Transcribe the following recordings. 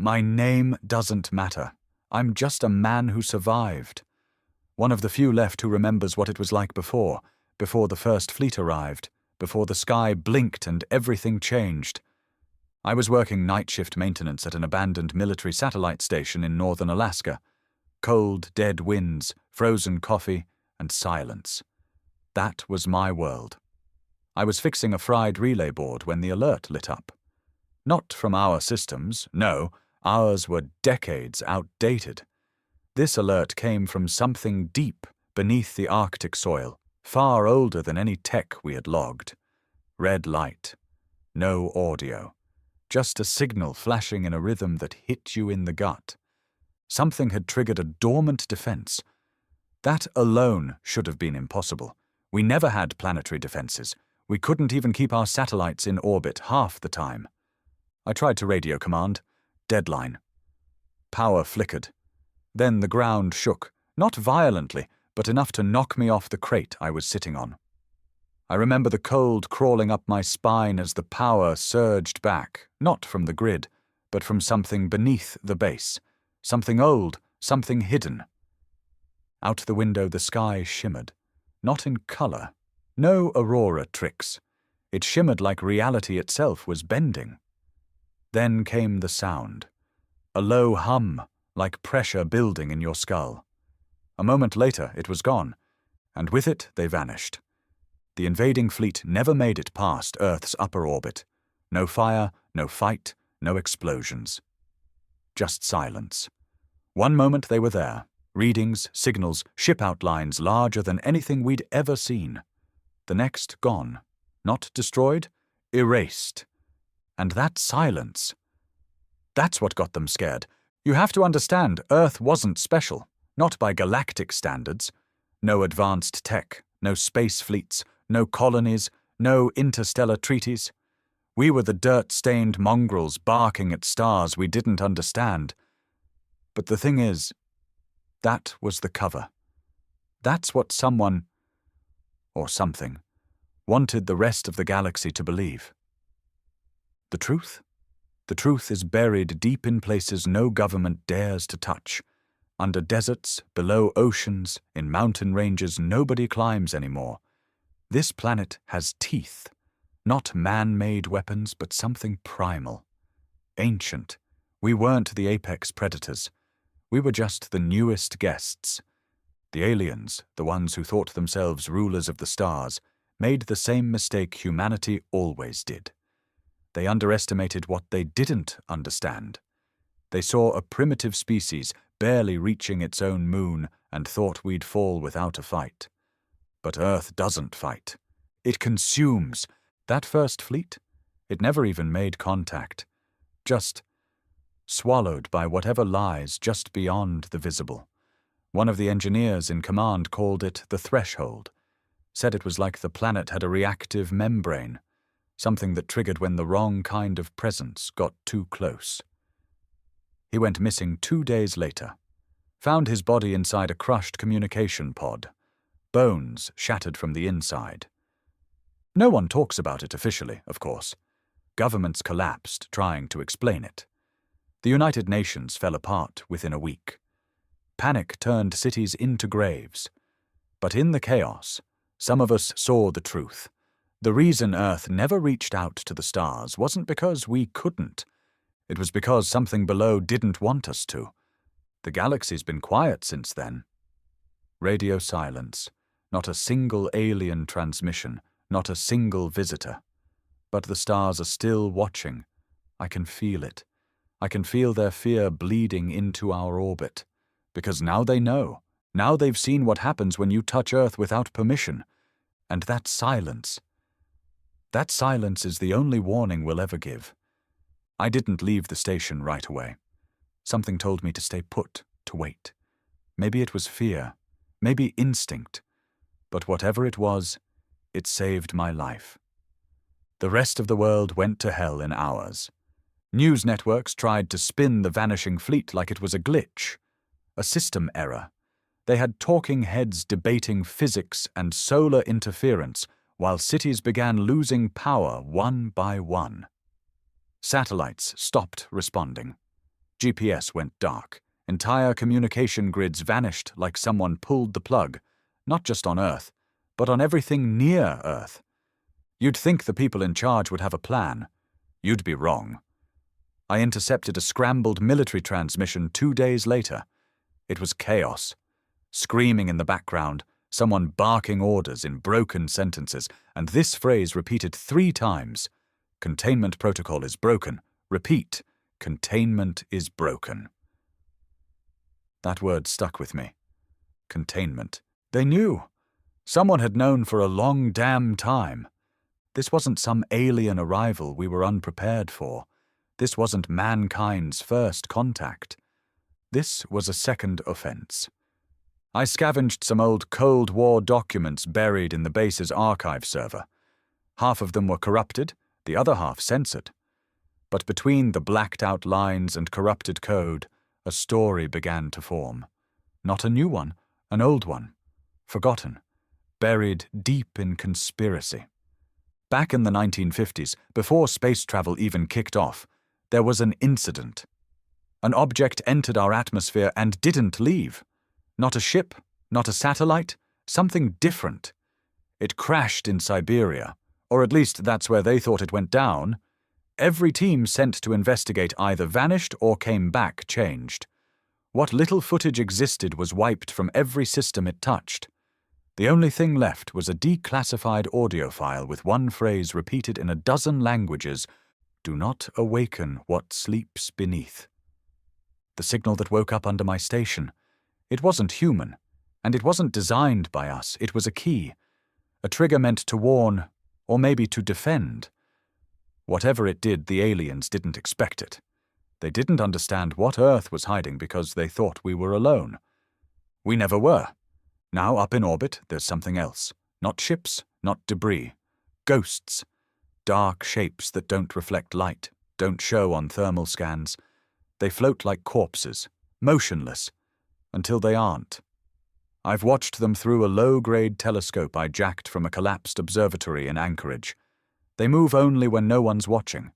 My name doesn't matter. I'm just a man who survived. One of the few left who remembers what it was like before the first fleet arrived, before the sky blinked and everything changed. I was working night shift maintenance at an abandoned military satellite station in northern Alaska. Cold, dead winds, frozen coffee, and silence. That was my world. I was fixing a fried relay board when the alert lit up. Not from our systems, no, ours were decades outdated. This alert came from something deep beneath the Arctic soil, far older than any tech we had logged. Red light. No audio. Just a signal flashing in a rhythm that hit you in the gut. Something had triggered a dormant defense. That alone should have been impossible. We never had planetary defenses. We couldn't even keep our satellites in orbit half the time. I tried to radio command. Deadline. Power flickered. Then the ground shook, not violently, but enough to knock me off the crate I was sitting on. I remember the cold crawling up my spine as the power surged back, not from the grid, but from something beneath the base. Something old, something hidden. Out the window the sky shimmered. Not in color. No aurora tricks. It shimmered like reality itself was bending. Then came the sound. A low hum, like pressure building in your skull. A moment later it was gone, and with it they vanished. The invading fleet never made it past Earth's upper orbit. No fire, no fight, no explosions. Just silence. One moment they were there. Readings, signals, ship outlines larger than anything we'd ever seen. The next gone. Not destroyed, erased. And that silence. That's what got them scared. You have to understand, Earth wasn't special. Not by galactic standards. No advanced tech, no space fleets, no colonies, no interstellar treaties. We were the dirt-stained mongrels barking at stars we didn't understand. But the thing is, that was the cover. That's what someone, or something, wanted the rest of the galaxy to believe. The truth? The truth is buried deep in places no government dares to touch. Under deserts, below oceans, in mountain ranges nobody climbs anymore. This planet has teeth. Not man-made weapons, but something primal. Ancient. We weren't the apex predators. We were just the newest guests. The aliens, the ones who thought themselves rulers of the stars, made the same mistake humanity always did. They underestimated what they didn't understand. They saw a primitive species barely reaching its own moon and thought we'd fall without a fight. But Earth doesn't fight. It consumes. That first fleet? It never even made contact. Just swallowed by whatever lies just beyond the visible. One of the engineers in command called it the threshold. Said it was like the planet had a reactive membrane. Something that triggered when the wrong kind of presence got too close. He went missing 2 days later. Found his body inside a crushed communication pod. Bones shattered from the inside. No one talks about it officially, of course. Governments collapsed trying to explain it. The United Nations fell apart within a week. Panic turned cities into graves. But in the chaos, some of us saw the truth. The reason Earth never reached out to the stars wasn't because we couldn't. It was because something below didn't want us to. The galaxy's been quiet since then. Radio silence. Not a single alien transmission. Not a single visitor. But the stars are still watching. I can feel it. I can feel their fear bleeding into our orbit. Because now they know. Now they've seen what happens when you touch Earth without permission. And that silence is the only warning we'll ever give. I didn't leave the station right away. Something told me to stay put, to wait. Maybe it was fear, maybe instinct. But whatever it was, it saved my life. The rest of the world went to hell in hours. News networks tried to spin the vanishing fleet like it was a glitch, a system error. They had talking heads debating physics and solar interference, while cities began losing power one by one. Satellites stopped responding. GPS went dark. Entire communication grids vanished like someone pulled the plug, not just on Earth, but on everything near Earth. You'd think the people in charge would have a plan. You'd be wrong. I intercepted a scrambled military transmission 2 days later. It was chaos. Screaming in the background, someone barking orders in broken sentences, and this phrase repeated 3 times. Containment protocol is broken. Repeat, containment is broken. That word stuck with me. Containment. They knew. Someone had known for a long damn time. This wasn't some alien arrival we were unprepared for. This wasn't mankind's first contact. This was a second offense. I scavenged some old Cold War documents buried in the base's archive server. Half of them were corrupted, the other half censored. But between the blacked-out lines and corrupted code, a story began to form. Not a new one, an old one. Forgotten. Buried deep in conspiracy. Back in the 1950s, before space travel even kicked off, there was an incident. An object entered our atmosphere and didn't leave. Not a ship, not a satellite, something different. It crashed in Siberia, or at least that's where they thought it went down. Every team sent to investigate either vanished or came back changed. What little footage existed was wiped from every system it touched. The only thing left was a declassified audio file with one phrase repeated in a dozen languages: "Do not awaken what sleeps beneath." The signal that woke up under my station. It wasn't human, and it wasn't designed by us. It was a key, a trigger meant to warn, or maybe to defend. Whatever it did, the aliens didn't expect it. They didn't understand what Earth was hiding because they thought we were alone. We never were. Now, up in orbit, there's something else. Not ships, not debris. Ghosts. Dark shapes that don't reflect light, don't show on thermal scans. They float like corpses, motionless, until they aren't. I've watched them through a low-grade telescope I jacked from a collapsed observatory in Anchorage. They move only when no one's watching.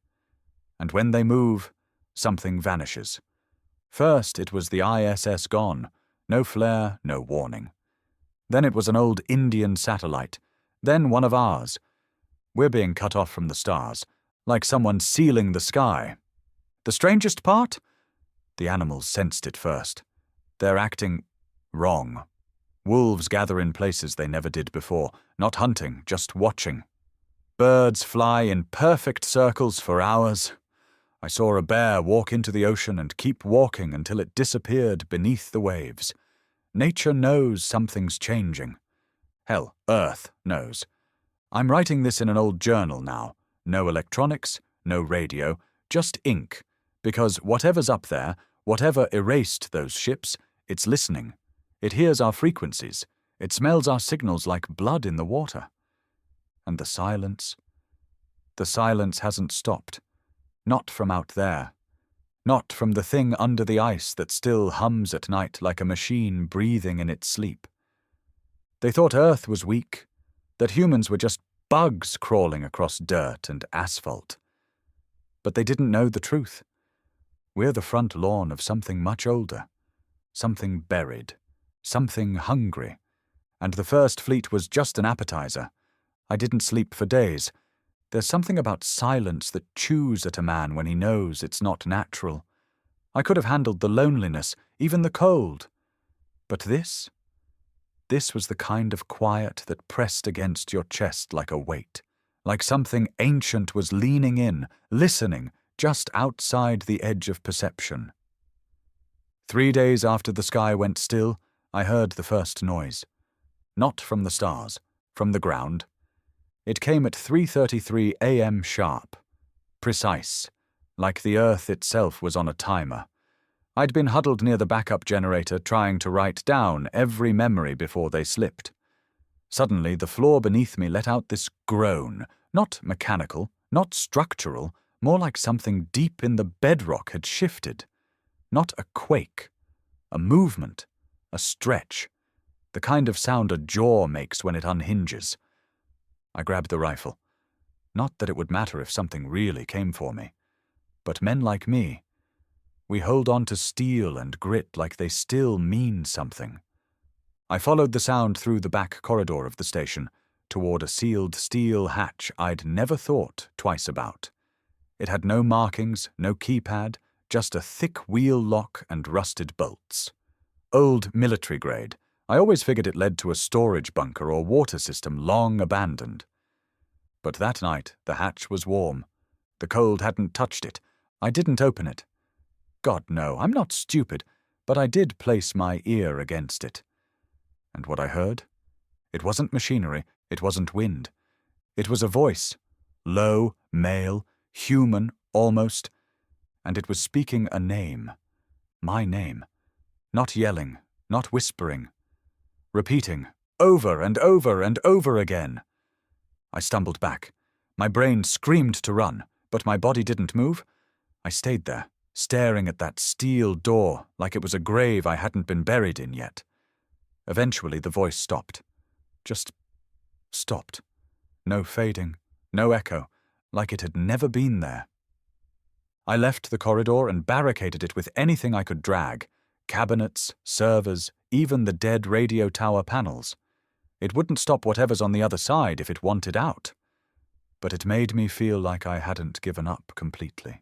And when they move, something vanishes. First, it was the ISS gone. No flare, no warning. Then it was an old Indian satellite. Then one of ours. We're being cut off from the stars, like someone sealing the sky. The strangest part? The animals sensed it first. They're acting wrong. Wolves gather in places they never did before, not hunting, just watching. Birds fly in perfect circles for hours. I saw a bear walk into the ocean and keep walking until it disappeared beneath the waves. Nature knows something's changing. Hell, Earth knows. I'm writing this in an old journal now. No electronics, no radio, just ink. Because whatever's up there, whatever erased those ships, it's listening. It hears our frequencies. It smells our signals like blood in the water. And the silence? The silence hasn't stopped. Not from out there. Not from the thing under the ice that still hums at night like a machine breathing in its sleep. They thought Earth was weak, that humans were just bugs crawling across dirt and asphalt. But they didn't know the truth. We're the front lawn of something much older. Something buried. Something hungry. And the First Fleet was just an appetizer. I didn't sleep for days. There's something about silence that chews at a man when he knows it's not natural. I could have handled the loneliness, even the cold. But this was the kind of quiet that pressed against your chest like a weight, like something ancient was leaning in, listening, just outside the edge of perception. 3 days after the sky went still, I heard the first noise. Not from the stars, from the ground. It came at 3:33 a.m. sharp. Precise, like the Earth itself was on a timer. I'd been huddled near the backup generator trying to write down every memory before they slipped. Suddenly, the floor beneath me let out this groan, not mechanical, not structural, more like something deep in the bedrock had shifted. Not a quake, a movement, a stretch, the kind of sound a jaw makes when it unhinges. I grabbed the rifle. Not that it would matter if something really came for me. But men like me, We hold on to steel and grit like they still mean something. I followed the sound through the back corridor of the station, toward a sealed steel hatch I'd never thought twice about. It had no markings, no keypad, just a thick wheel lock and rusted bolts. Old military grade. I always figured it led to a storage bunker or water system long abandoned. But that night the hatch was warm. The cold hadn't touched it. I didn't open it. God, no, I'm not stupid, but I did place my ear against it. And what I heard? It wasn't machinery, it wasn't wind. It was a voice, low, male, human, almost, and it was speaking a name. My name. Not yelling, not whispering. Repeating, over and over and over again. I stumbled back. My brain screamed to run, but my body didn't move. I stayed there, staring at that steel door like it was a grave I hadn't been buried in yet. Eventually the voice stopped. Just stopped. No fading, no echo, like it had never been there. I left the corridor and barricaded it with anything I could drag. Cabinets, servers, even the dead radio tower panels. It wouldn't stop whatever's on the other side if it wanted out. But it made me feel like I hadn't given up completely.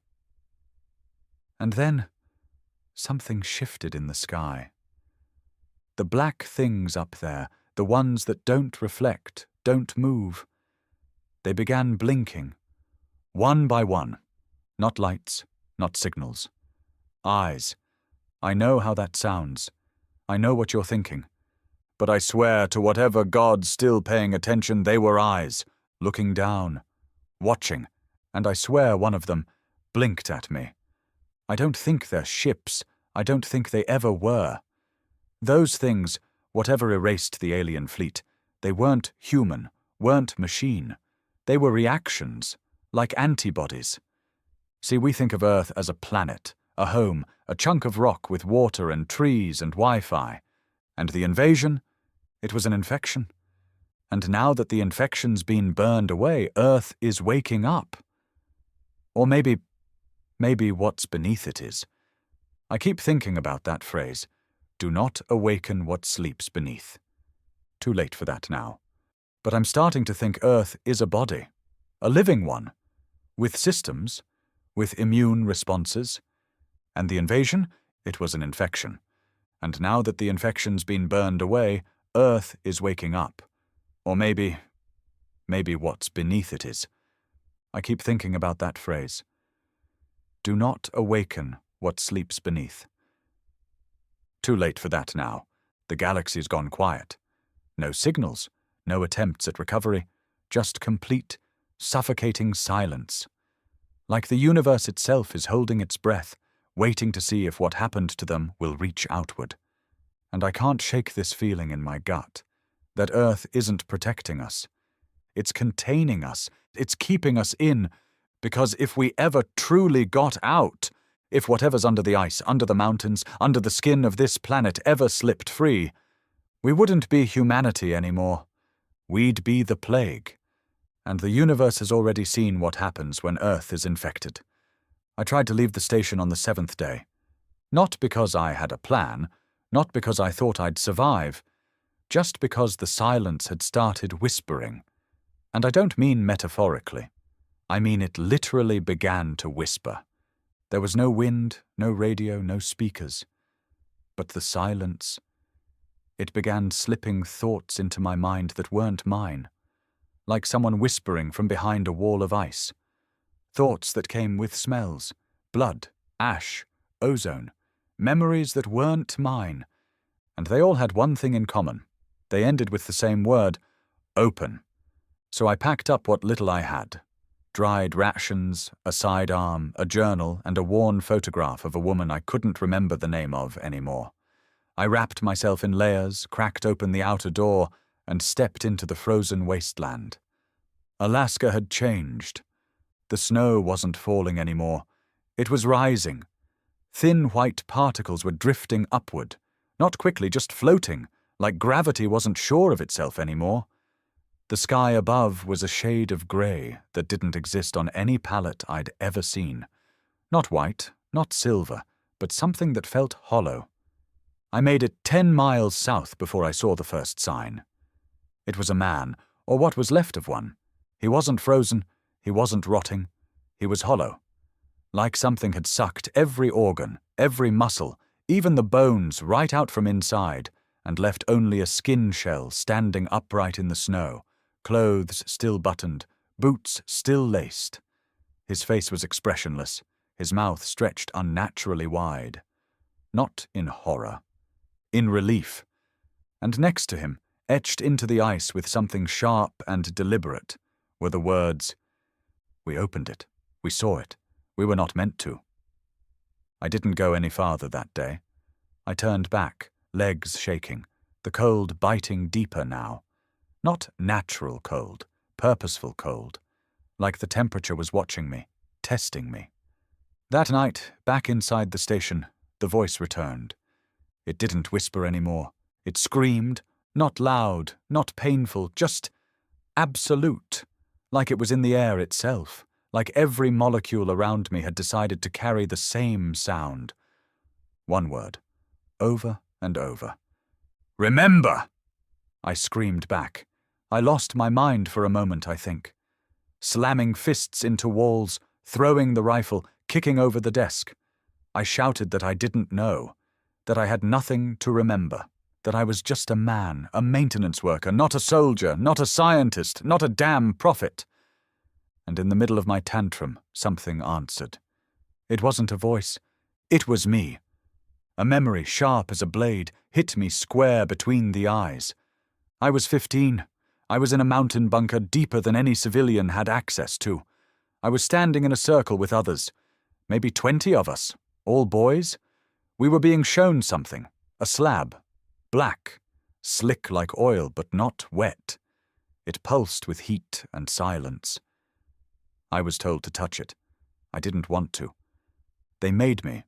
And then, something shifted in the sky. The black things up there, the ones that don't reflect, don't move. They began blinking, one by one. Not lights, not signals. Eyes. I know how that sounds. I know what you're thinking. But I swear to whatever God's still paying attention, they were eyes, looking down, watching, and I swear one of them blinked at me. I don't think they're ships. I don't think they ever were. Those things, whatever erased the alien fleet, they weren't human, weren't machine. They were reactions, like antibodies. See, we think of Earth as a planet, a home, a chunk of rock with water and trees and Wi-Fi. And the invasion? It was an infection. And now that the infection's been burned away, Earth is waking up. Or maybe what's beneath it is. I keep thinking about that phrase. Do not awaken what sleeps beneath. Too late for that now. But I'm starting to think Earth is a body, a living one, with systems, with immune responses. And the invasion? It was an infection. And now that the infection's been burned away, Earth is waking up. Or maybe what's beneath it is. I keep thinking about that phrase. Do not awaken what sleeps beneath. Too late for that now. The galaxy's gone quiet. No signals, no attempts at recovery, just complete, suffocating silence. Like the universe itself is holding its breath, waiting to see if what happened to them will reach outward. And I can't shake this feeling in my gut, that Earth isn't protecting us. It's containing us, it's keeping us in, because if we ever truly got out, if whatever's under the ice, under the mountains, under the skin of this planet ever slipped free, we wouldn't be humanity anymore. We'd be the plague. And the universe has already seen what happens when Earth is infected. I tried to leave the station on the 7th day. Not because I had a plan, not because I thought I'd survive, just because the silence had started whispering. And I don't mean metaphorically. I mean it literally began to whisper. There was no wind, no radio, no speakers. But the silence, it began slipping thoughts into my mind that weren't mine, like someone whispering from behind a wall of ice. Thoughts that came with smells, blood, ash, ozone, memories that weren't mine. And they all had one thing in common. They ended with the same word, open. So I packed up what little I had. Dried rations, a sidearm, a journal, and a worn photograph of a woman I couldn't remember the name of anymore. I wrapped myself in layers, cracked open the outer door, and stepped into the frozen wasteland. Alaska had changed. The snow wasn't falling anymore. It was rising. Thin white particles were drifting upward, not quickly, just floating, like gravity wasn't sure of itself anymore. The sky above was a shade of grey that didn't exist on any palette I'd ever seen. Not white, not silver, but something that felt hollow. I made it 10 miles south before I saw the first sign. It was a man, or what was left of one. He wasn't frozen, he wasn't rotting, he was hollow. Like something had sucked every organ, every muscle, even the bones right out from inside, and left only a skin shell standing upright in the snow, clothes still buttoned, boots still laced. His face was expressionless, his mouth stretched unnaturally wide. Not in horror, in relief. And next to him, etched into the ice with something sharp and deliberate, were the words, "We opened it, we saw it, we were not meant to." I didn't go any farther that day. I turned back, legs shaking, the cold biting deeper now. Not natural cold, purposeful cold, like the temperature was watching me, testing me. That night, back inside the station, the voice returned. It didn't whisper anymore. It screamed, not loud, not painful, just absolute, like it was in the air itself, like every molecule around me had decided to carry the same sound. One word, over and over. "Remember!" I screamed back. I lost my mind for a moment, I think. Slamming fists into walls, throwing the rifle, kicking over the desk. I shouted that I didn't know, that I had nothing to remember, that I was just a man, a maintenance worker, not a soldier, not a scientist, not a damn prophet. And in the middle of my tantrum, something answered. It wasn't a voice. It was me. A memory, sharp as a blade, hit me square between the eyes. I was 15. I was in a mountain bunker deeper than any civilian had access to. I was standing in a circle with others, maybe 20 of us, all boys. We were being shown something, a slab, black, slick like oil but not wet. It pulsed with heat and silence. I was told to touch it. I didn't want to. They made me.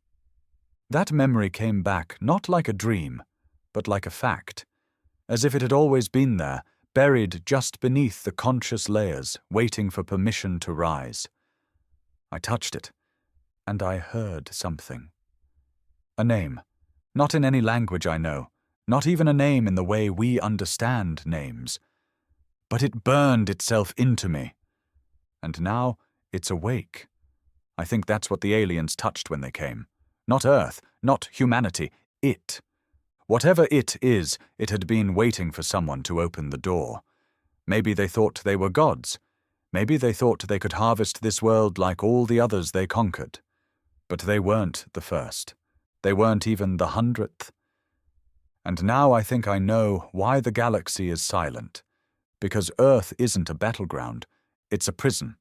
That memory came back not like a dream, but like a fact, as if it had always been there, buried just beneath the conscious layers, waiting for permission to rise. I touched it, and I heard something. A name, not in any language I know, not even a name in the way we understand names. But it burned itself into me. And now it's awake. I think that's what the aliens touched when they came. Not Earth, not humanity, it. Whatever it is, it had been waiting for someone to open the door. Maybe they thought they were gods. Maybe they thought they could harvest this world like all the others they conquered. But they weren't the first. They weren't even the 100th. And now I think I know why the galaxy is silent. Because Earth isn't a battleground, it's a prison.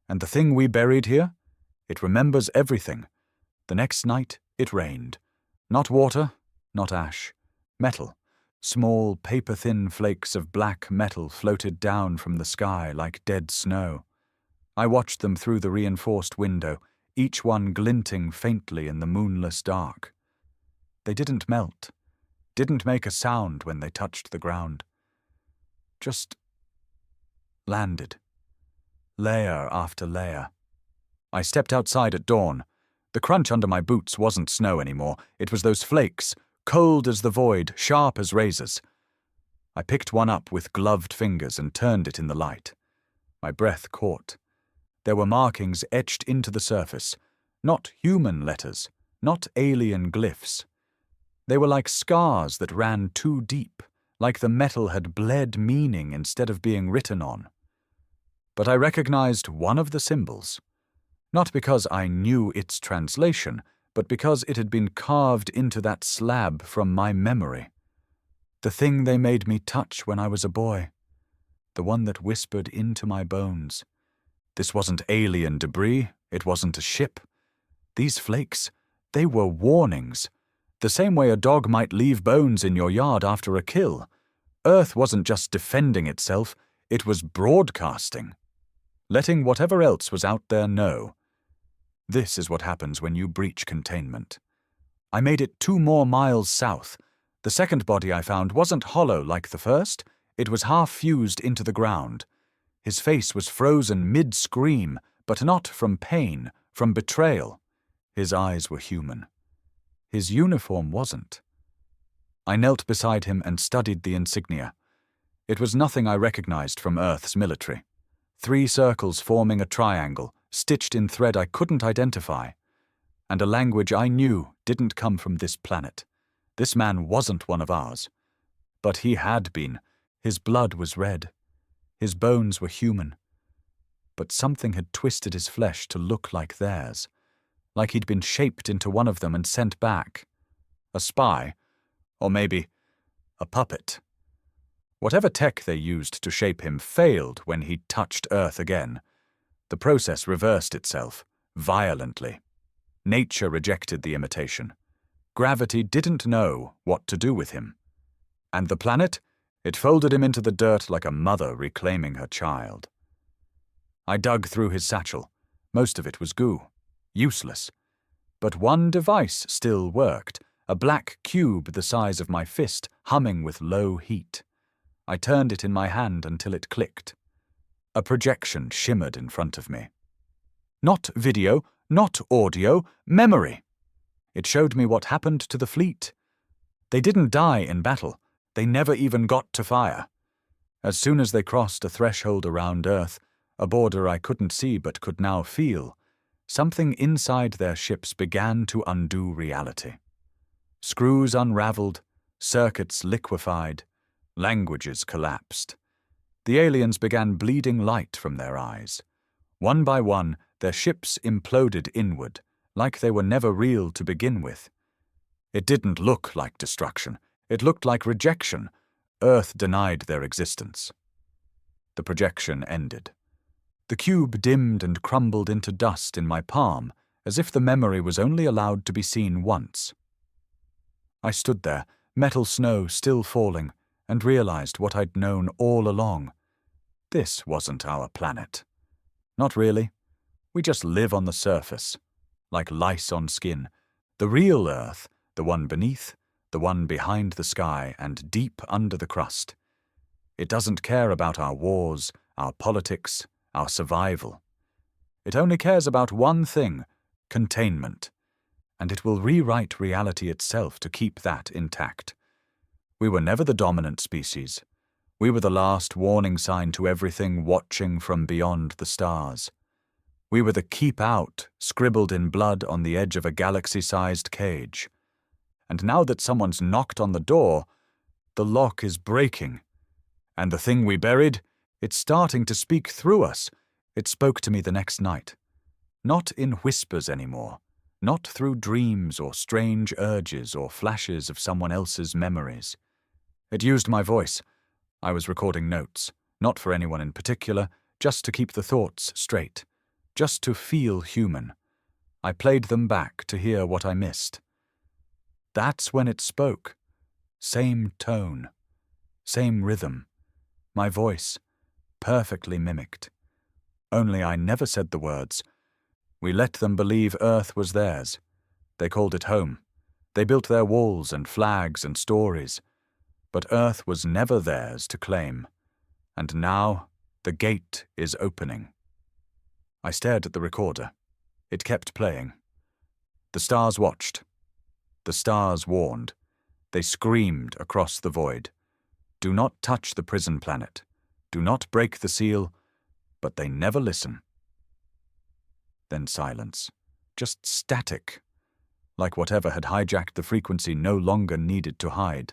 And the thing we buried here? It remembers everything. The next night, it rained. Not water, not ash. Metal. Small, paper-thin flakes of black metal floated down from the sky like dead snow. I watched them through the reinforced window, each one glinting faintly in the moonless dark. They didn't melt, didn't make a sound when they touched the ground. Just landed, layer after layer. I stepped outside at dawn. The crunch under my boots wasn't snow anymore. It was those flakes, cold as the void, sharp as razors. I picked one up with gloved fingers and turned it in the light. My breath caught. There were markings etched into the surface, not human letters, not alien glyphs. They were like scars that ran too deep, like the metal had bled meaning instead of being written on. But I recognized one of the symbols. Not because I knew its translation, but because it had been carved into that slab from my memory. The thing they made me touch when I was a boy. The one that whispered into my bones. This wasn't alien debris, it wasn't a ship. These flakes, they were warnings. The same way a dog might leave bones in your yard after a kill. Earth wasn't just defending itself, it was broadcasting. Letting whatever else was out there know. This is what happens when you breach containment. I made it 2 more miles south. The second body I found wasn't hollow like the first, it was half fused into the ground. His face was frozen mid-scream, but not from pain, from betrayal. His eyes were human. His uniform wasn't. I knelt beside him and studied the insignia. It was nothing I recognized from Earth's military. 3 circles forming a triangle, stitched in thread I couldn't identify. And a language I knew didn't come from this planet. This man wasn't one of ours. But he had been. His blood was red. His bones were human. But something had twisted his flesh to look like theirs, like he'd been shaped into one of them and sent back. A spy, or maybe a puppet. Whatever tech they used to shape him failed when he touched Earth again. The process reversed itself, violently. Nature rejected the imitation. Gravity didn't know what to do with him. And the planet? It folded him into the dirt like a mother reclaiming her child. I dug through his satchel. Most of it was goo. Useless. But one device still worked, a black cube the size of my fist, humming with low heat. I turned it in my hand until it clicked. A projection shimmered in front of me. Not video, not audio, memory. It showed me what happened to the fleet. They didn't die in battle. They never even got to fire. As soon as they crossed a threshold around Earth, a border I couldn't see but could now feel, something inside their ships began to undo reality. Screws unraveled, circuits liquefied, languages collapsed. The aliens began bleeding light from their eyes. One by one, their ships imploded inward, like they were never real to begin with. It didn't look like destruction. It looked like rejection. Earth denied their existence. The projection ended. The cube dimmed and crumbled into dust in my palm, as if the memory was only allowed to be seen once. I stood there, metal snow still falling, and realized what I'd known all along. This wasn't our planet. Not really. We just live on the surface, like lice on skin. The real Earth, the one beneath, the one behind the sky and deep under the crust. It doesn't care about our wars, our politics, our survival. It only cares about one thing, containment. And it will rewrite reality itself to keep that intact. We were never the dominant species. We were the last warning sign to everything watching from beyond the stars. We were the keep out scribbled in blood on the edge of a galaxy-sized cage. And now that someone's knocked on the door, the lock is breaking. And the thing we buried, it's starting to speak through us. It spoke to me the next night. Not in whispers anymore. Not through dreams or strange urges or flashes of someone else's memories. It used my voice. I was recording notes, not for anyone in particular, just to keep the thoughts straight, just to feel human. I played them back to hear what I missed. That's when it spoke. Same tone, same rhythm. My voice, perfectly mimicked. Only I never said the words. We let them believe Earth was theirs. They called it home. They built their walls and flags and stories. But Earth was never theirs to claim. And now the gate is opening. I stared at the recorder. It kept playing. The stars watched. The stars warned. They screamed across the void. Do not touch the prison planet. Do not break the seal. But they never listen. Then silence. Just static. Like whatever had hijacked the frequency no longer needed to hide.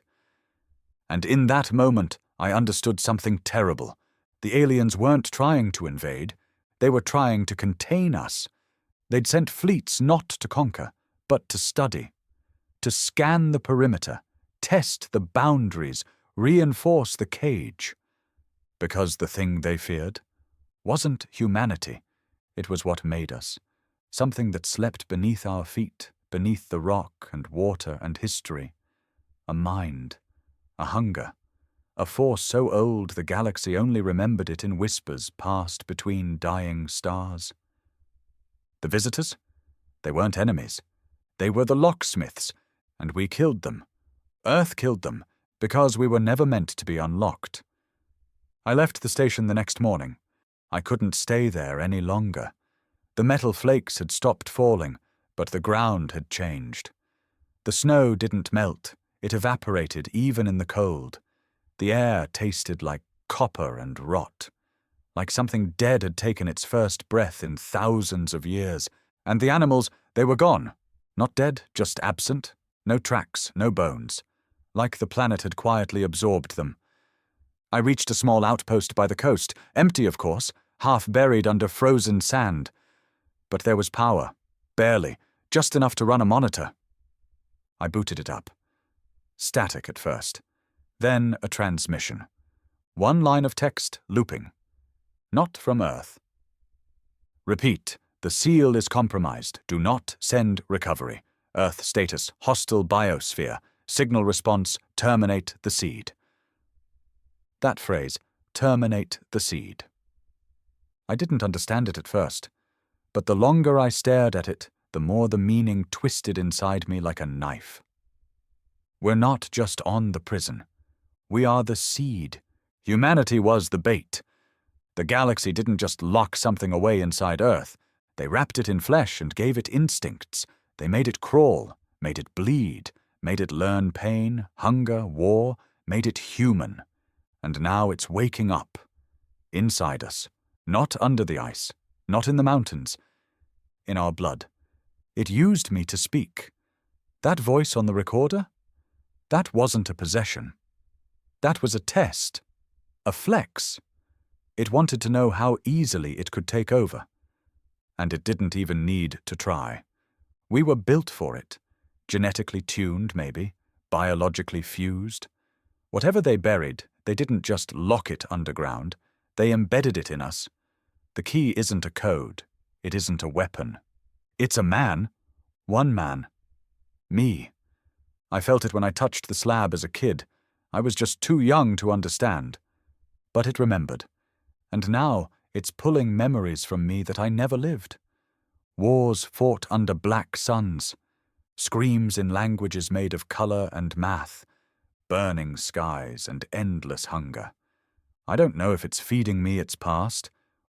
And in that moment, I understood something terrible. The aliens weren't trying to invade. They were trying to contain us. They'd sent fleets not to conquer, but to study. To scan the perimeter, test the boundaries, reinforce the cage. Because the thing they feared wasn't humanity. It was what made us. Something that slept beneath our feet, beneath the rock and water and history. A mind. A hunger. A force so old the galaxy only remembered it in whispers passed between dying stars. The visitors? They weren't enemies. They were the locksmiths, and we killed them. Earth killed them, because we were never meant to be unlocked. I left the station the next morning. I couldn't stay there any longer. The metal flakes had stopped falling, but the ground had changed. The snow didn't melt, it evaporated even in the cold. The air tasted like copper and rot, like something dead had taken its first breath in thousands of years, and the animals, they were gone. Not dead, just absent. No tracks, no bones. Like the planet had quietly absorbed them. I reached a small outpost by the coast, empty of course, half buried under frozen sand. But there was power, barely, just enough to run a monitor. I booted it up. Static at first. Then a transmission. One line of text looping. Not from Earth. Repeat, the seal is compromised. Do not send recovery. Earth status, hostile biosphere. Signal response, terminate the seed. That phrase, terminate the seed. I didn't understand it at first, but the longer I stared at it, the more the meaning twisted inside me like a knife. We're not just on the prison. We are the seed. Humanity was the bait. The galaxy didn't just lock something away inside Earth. They wrapped it in flesh and gave it instincts. They made it crawl, made it bleed, made it learn pain, hunger, war, made it human. And now it's waking up. Inside us. Not under the ice. Not in the mountains. In our blood. It used me to speak. That voice on the recorder? That wasn't a possession. That was a test. A flex. It wanted to know how easily it could take over. And it didn't even need to try. We were built for it. Genetically tuned, maybe. Biologically fused. Whatever they buried, they didn't just lock it underground. They embedded it in us. The key isn't a code. It isn't a weapon. It's a man. One man. Me. I felt it when I touched the slab as a kid. I was just too young to understand. But it remembered. And now it's pulling memories from me that I never lived. Wars fought under black suns. Screams in languages made of color and math. Burning skies and endless hunger. I don't know if it's feeding me its past,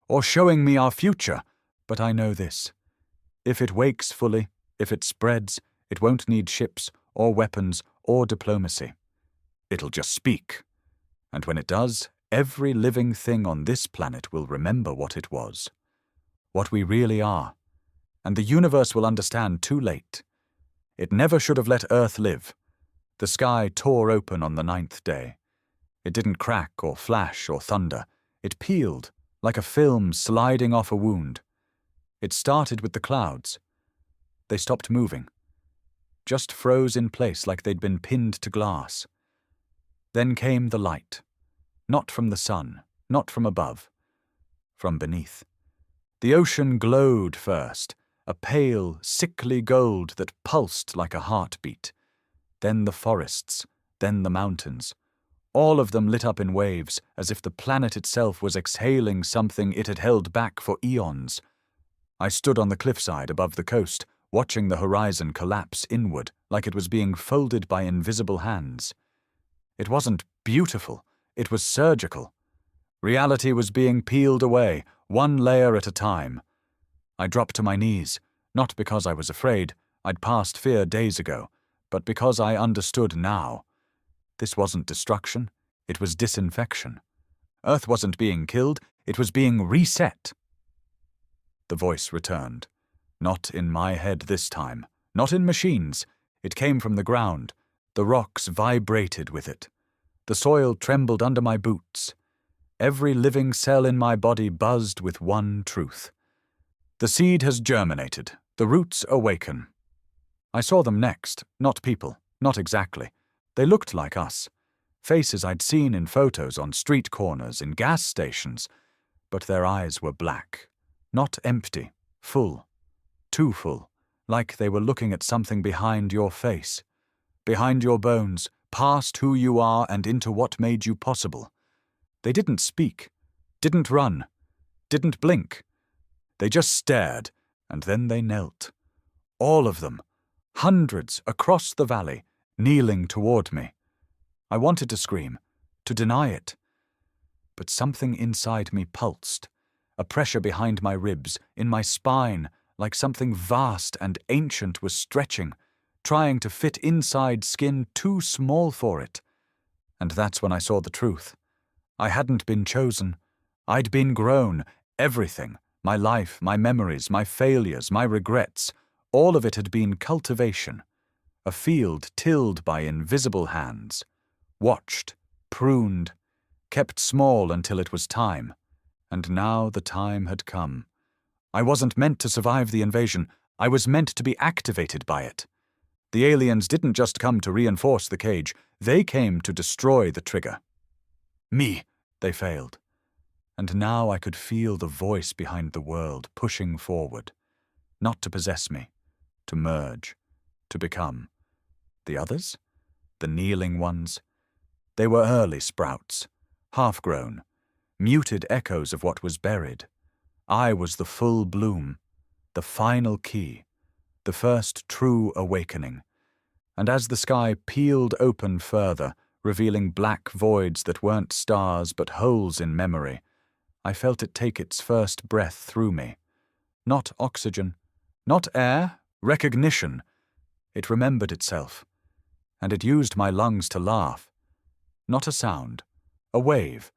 or showing me our future, but I know this. If it wakes fully, if it spreads, it won't need ships, or weapons, or diplomacy. It'll just speak. And when it does, every living thing on this planet will remember what it was. What we really are. And the universe will understand too late. It never should have let Earth live. The sky tore open on the 9th day. It didn't crack or flash or thunder. It peeled, like a film sliding off a wound. It started with the clouds. They stopped moving. Just froze in place like they'd been pinned to glass. Then came the light. Not from the sun, not from above. From beneath. The ocean glowed first, a pale, sickly gold that pulsed like a heartbeat. Then the forests, then the mountains. All of them lit up in waves, as if the planet itself was exhaling something it had held back for eons. I stood on the cliffside above the coast, watching the horizon collapse inward like it was being folded by invisible hands. It wasn't beautiful, it was surgical. Reality was being peeled away, one layer at a time. I dropped to my knees, not because I was afraid, I'd passed fear days ago, but because I understood now. This wasn't destruction, it was disinfection. Earth wasn't being killed, it was being reset. The voice returned. Not in my head this time, not in machines. It came from the ground. The rocks vibrated with it. The soil trembled under my boots. Every living cell in my body buzzed with one truth. The seed has germinated. The roots awaken. I saw them next, not people, not exactly. They looked like us. Faces I'd seen in photos on street corners, in gas stations. But their eyes were black. Not empty, full. Too full, like they were looking at something behind your face. Behind your bones, past who you are and into what made you possible. They didn't speak, didn't run, didn't blink. They just stared, and then they knelt. All of them, hundreds across the valley, kneeling toward me. I wanted to scream, to deny it. But something inside me pulsed, a pressure behind my ribs, in my spine, like something vast and ancient was stretching, trying to fit inside skin too small for it. And that's when I saw the truth. I hadn't been chosen. I'd been grown. Everything, my life, my memories, my failures, my regrets, all of it had been cultivation. A field tilled by invisible hands. Watched, pruned, kept small until it was time. And now the time had come. I wasn't meant to survive the invasion. I was meant to be activated by it. The aliens didn't just come to reinforce the cage. They came to destroy the trigger. Me, they failed. And now I could feel the voice behind the world pushing forward. Not to possess me, to merge, to become. The others? The kneeling ones? They were early sprouts, half-grown, muted echoes of what was buried. I was the full bloom, the final key, the first true awakening. And as the sky peeled open further, revealing black voids that weren't stars but holes in memory, I felt it take its first breath through me. Not oxygen, not air, recognition. It remembered itself. And it used my lungs to laugh. Not a sound, a wave,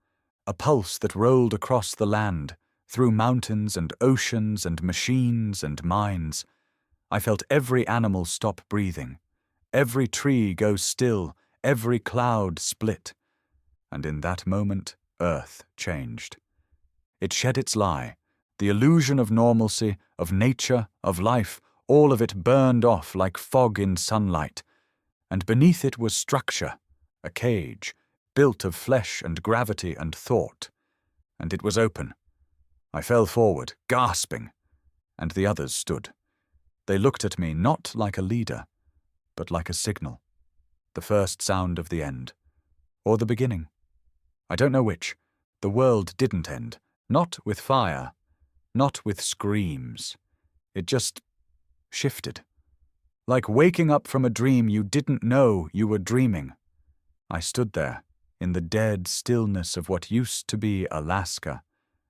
a pulse that rolled across the land, through mountains and oceans and machines and mines. I felt every animal stop breathing, every tree go still, every cloud split. And in that moment, Earth changed. It shed its lie, the illusion of normalcy, of nature, of life, all of it burned off like fog in sunlight. And beneath it was structure, a cage, built of flesh and gravity and thought. And it was open. I fell forward, gasping, and the others stood. They looked at me not like a leader, but like a signal. The first sound of the end. Or the beginning. I don't know which. The world didn't end. Not with fire. Not with screams. It just shifted. Like waking up from a dream you didn't know you were dreaming. I stood there, in the dead stillness of what used to be Alaska,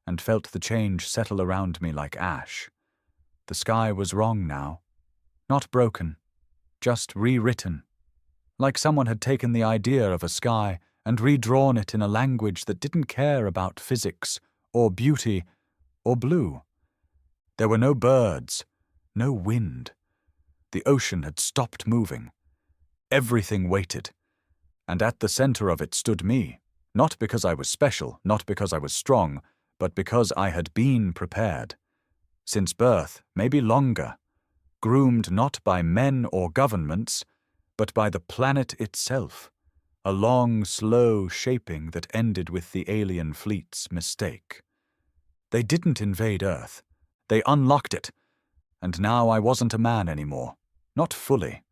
and felt the change settle around me like ash. The sky was wrong now. Not broken, just rewritten. Like someone had taken the idea of a sky and redrawn it in a language that didn't care about physics, or beauty, or blue. There were no birds, no wind. The ocean had stopped moving. Everything waited. And at the center of it stood me, not because I was special, not because I was strong, but because I had been prepared. Since birth, maybe longer, groomed not by men or governments, but by the planet itself, a long, slow shaping that ended with the alien fleet's mistake. They didn't invade Earth. They unlocked it. And now I wasn't a man anymore. Not fully.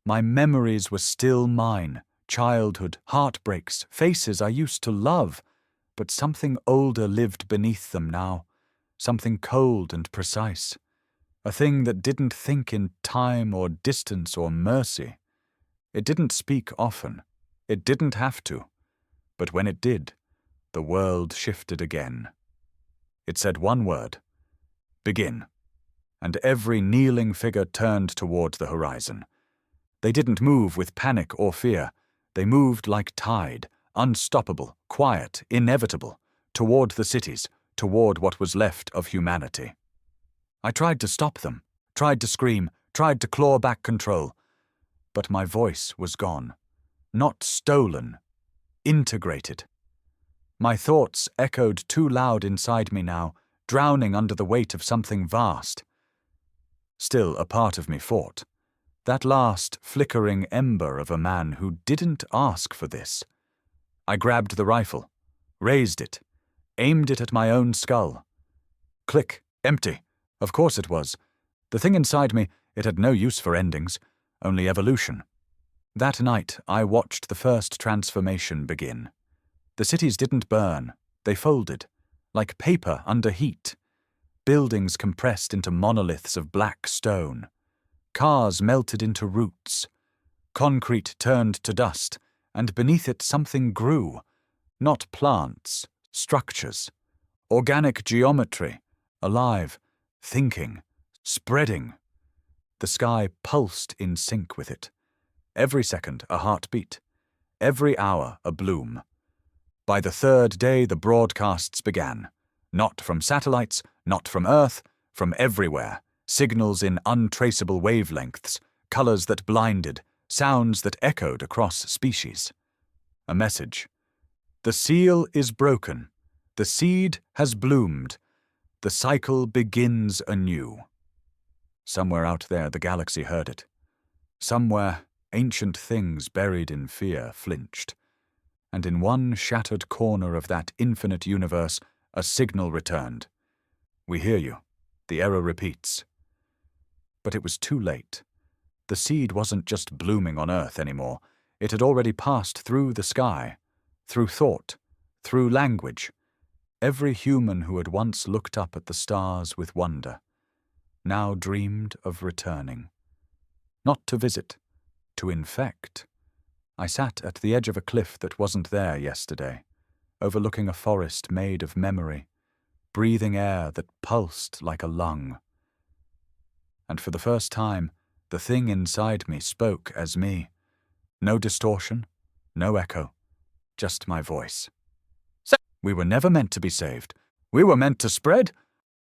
My memories were still mine. Childhood, heartbreaks, faces I used to love. But something older lived beneath them now. Something cold and precise. A thing that didn't think in time or distance or mercy. It didn't speak often. It didn't have to. But when it did, the world shifted again. It said one word. Begin. And every kneeling figure turned toward the horizon. They didn't move with panic or fear. They moved like tide, unstoppable, quiet, inevitable, toward the cities, toward what was left of humanity. I tried to stop them, tried to scream, tried to claw back control. But my voice was gone. Not stolen, integrated. My thoughts echoed too loud inside me now, drowning under the weight of something vast. Still, a part of me fought. That last flickering ember of a man who didn't ask for this. I grabbed the rifle, raised it, aimed it at my own skull. Click, empty. Of course it was. The thing inside me, it had no use for endings, only evolution. That night, I watched the first transformation begin. The cities didn't burn, they folded, like paper under heat. Buildings compressed into monoliths of black stone. Cars melted into roots. Concrete turned to dust, and beneath it something grew. Not plants, structures. Organic geometry, alive, thinking, spreading. The sky pulsed in sync with it. Every second a heartbeat. Every hour a bloom. By the third day the broadcasts began. Not from satellites, not from Earth, from everywhere. Signals in untraceable wavelengths, colors that blinded, sounds that echoed across species. A message. The seal is broken. The seed has bloomed. The cycle begins anew. Somewhere out there the galaxy heard it. Somewhere ancient things buried in fear flinched. And in one shattered corner of that infinite universe, a signal returned. We hear you. The error repeats. But it was too late. The seed wasn't just blooming on Earth anymore. It had already passed through the sky, through thought, through language. Every human who had once looked up at the stars with wonder now dreamed of returning. Not to visit, to infect. I sat at the edge of a cliff that wasn't there yesterday, overlooking a forest made of memory, breathing air that pulsed like a lung. And for the first time, the thing inside me spoke as me. No distortion, no echo, just my voice. We were never meant to be saved. We were meant to spread